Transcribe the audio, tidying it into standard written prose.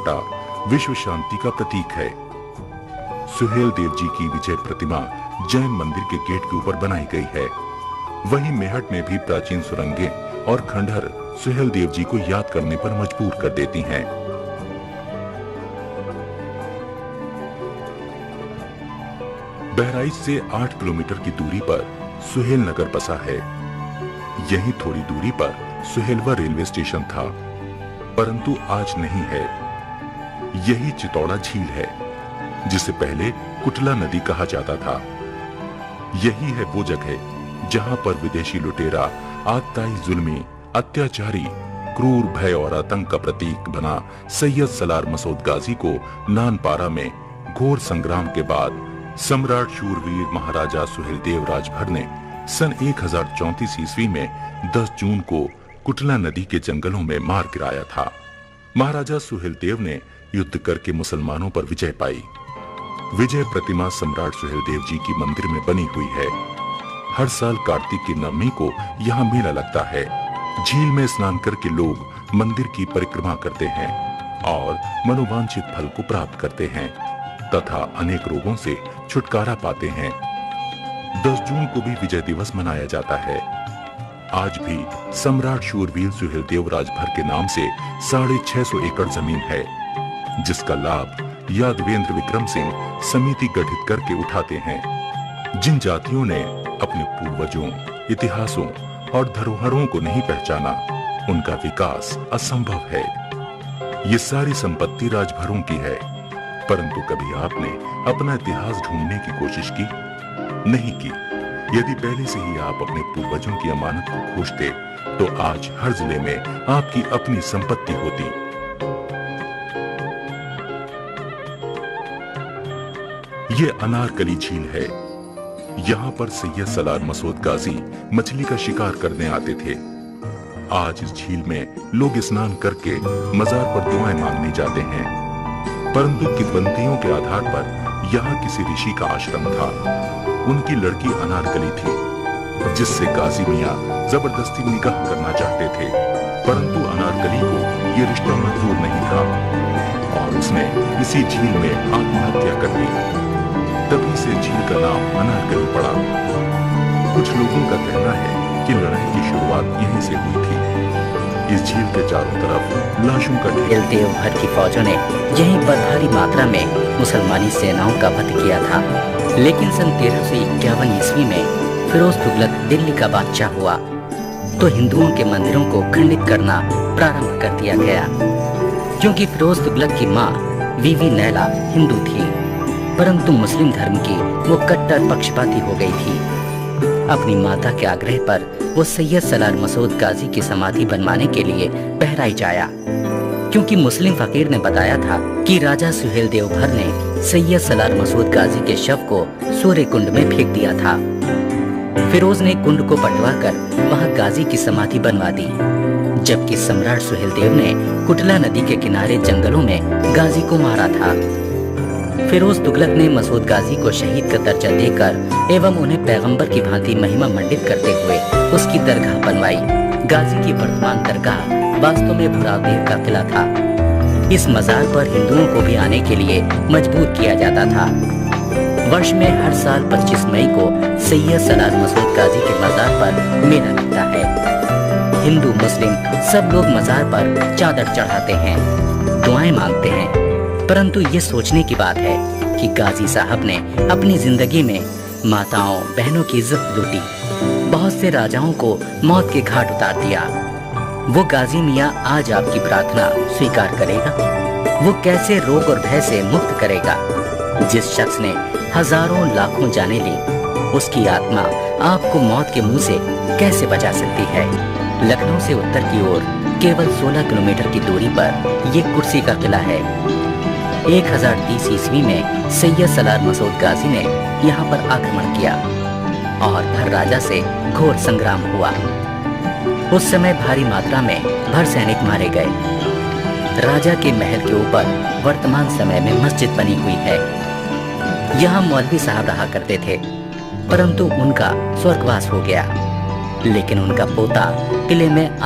कांटा विश्व शांति का प्रतीक है। सुहेल देव जी की विजय प्रतिमा जैन मंदिर के गेट के ऊपर बनाई गई है। वहीं मेहट में भी प्राचीन सुरंगें और खंडहर सुहेल देव जी को याद करने पर मजबूर कर देती हैं। बहराइच से 8 किलोमीटर की दूरी पर सुहेल नगर बसा है। यहीं थोड़ी दूरी पर सुहेलवा रेलवे स्टेशन था, परंतु आज नहीं है। यही चितौड़ा झील है, जिसे पहले कुटला नदी कहा जाता था। यही है वो जगह जहां पर विदेशी लुटेरा आगताई जुल्मी अत्याचारी क्रूर भय और आतंक का प्रतीक बना सैयद सलार मसूद गाजी को नानपारा में घोर संग्राम के बाद सम्राट शूरवीर महाराजा सुहेलदेव राजभर ने सन 1034 ईस्वी में 10 जून को कुटला नदी के जंगलों में मार गिराया था। महाराजा सुहेलदेव ने युद्ध करके मुसलमानों पर विजय पाई। विजय प्रतिमा सम्राट सुहेलदेव जी की मंदिर में बनी हुई है। हर साल कार्तिक की नवमी को यहाँ मेला लगता है। झील में स्नान करके लोग मंदिर की परिक्रमा करते हैं और मनोवांछित फल को प्राप्त करते हैं तथा अनेक रोगों से छुटकारा पाते हैं। 10 जून को भी विजय दिवस मनाया जाता है। आज भी सम्राट शूरवीर सुहेलदेव राजभर के नाम से 650 एकड़ जमीन है, जिसका लाभ यादवेंद्र विक्रम सिंह समिति गठित करके उठाते हैं। जिन जातियों ने अपने पूर्वजों, इतिहासों और धरोहरों को नहीं पहचाना, उनका विकास असंभव है। ये सारी संपत्ति राजभरों की है, परंतु कभी आपने अपना इतिहास ढूंढने की कोशिश की? नहीं की। यदि पहले से ही आप अपने पूर्वजों की अमानत को खोजते, तो आज हर जिले में आपकी अपनी संपत्ति होती। ये अनारकली झील है। यहाँ पर सैयद सलार मसूद गाजी मछली का शिकार करने आते थे। आज इस झील में लोग स्नान करके मजार पर दुआएं मांगने जाते हैं, परंतु किंवदंतियों के आधार पर यहाँ किसी ऋषि का आश्रम था। उनकी लड़की अनारकली थी, जिससे गाजी मियाँ जबरदस्ती निकाह करना चाहते थे, परंतु अनारकली को ये रिश्ता मंजूर नहीं था और उसने इसी झील में आत्महत्या कर ली। तभी से झील का नाम अनारकली पड़ा। कुछ लोगों का कहना है कि लड़ाई की शुरुआत यहीं से हुई थी। इस झील के चारों तरफ लाशों का ढेर। देव भर की फौजों ने यहीं पर भारी मात्रा में मुसलमानी सेनाओं का वध किया था, लेकिन सन 1351 ईस्वी में फिरोज तुगलक दिल्ली का बादशाह हुआ तो हिंदुओं के मंदिरों को खंडित करना प्रारंभ कर दिया गया। क्योंकि फिरोज तुगलक की माँ बीवी नैला हिंदू थी, परंतु मुस्लिम धर्म की वो कट्टर पक्षपाती हो गई थी। अपनी माता के आग्रह पर वो सैयद सलार मसूद गाजी की समाधि बनवाने के लिए बहराइच आया, क्योंकि मुस्लिम फकीर ने बताया था कि राजा सुहेलदेव भर ने सैयद सलार मसूद गाजी के शव को सूर्य कुंड में फेंक दिया था। फिरोज ने कुंड को पटवाकर वहां गाजी की समाधि बनवा दी, जबकि सम्राट सुहेलदेव ने कुटला नदी के किनारे जंगलों में गाजी को मारा था। फिरोज तुगलक ने मसूद गाजी को शहीद का दर्जा देकर एवं उन्हें पैगंबर की भांति महिमा मंडित करते हुए उसकी दरगाह बनवाई। गाजी की वर्तमान दरगाह वास्तव में भुरावदेव का किला था। इस मजार पर हिंदुओं को भी आने के लिए मजबूर किया जाता था। वर्ष में हर साल 25 मई को सैयद सलार मसूद गाजी के मजार पर मेला लगता है। हिंदू मुस्लिम सब लोग मजार पर चादर चढ़ाते हैं, दुआएं मांगते हैं, परंतु ये सोचने की बात है कि गाजी साहब ने अपनी जिंदगी में माताओं बहनों की इज्जत लूटी, बहुत से राजाओं को मौत के घाट उतार दिया। वो गाजी मियाँ आज आपकी प्रार्थना स्वीकार करेगा? वो कैसे रोग और भय से मुक्त करेगा? जिस शख्स ने हजारों लाखों जाने ली, उसकी आत्मा आपको मौत के मुंह से कैसे बचा सकती है? लखनऊ से उत्तर की ओर केवल 16 किलोमीटर की दूरी पर ये कुर्सी का किला है। 1030 ईस्वी में सैयद सलार मसूद गाजी ने यहाँ पर आक्रमण किया और भर राजा से घोर संग्राम हुआ। उस समय भारी मात्रा में भर सैनिक मारे गए। राजा के महल के ऊपर वर्तमान समय में मस्जिद बनी हुई है। यहाँ मौलवी साहब रहा करते थे, परंतु उनका स्वर्गवास हो गया, लेकिन उनका पोता किले में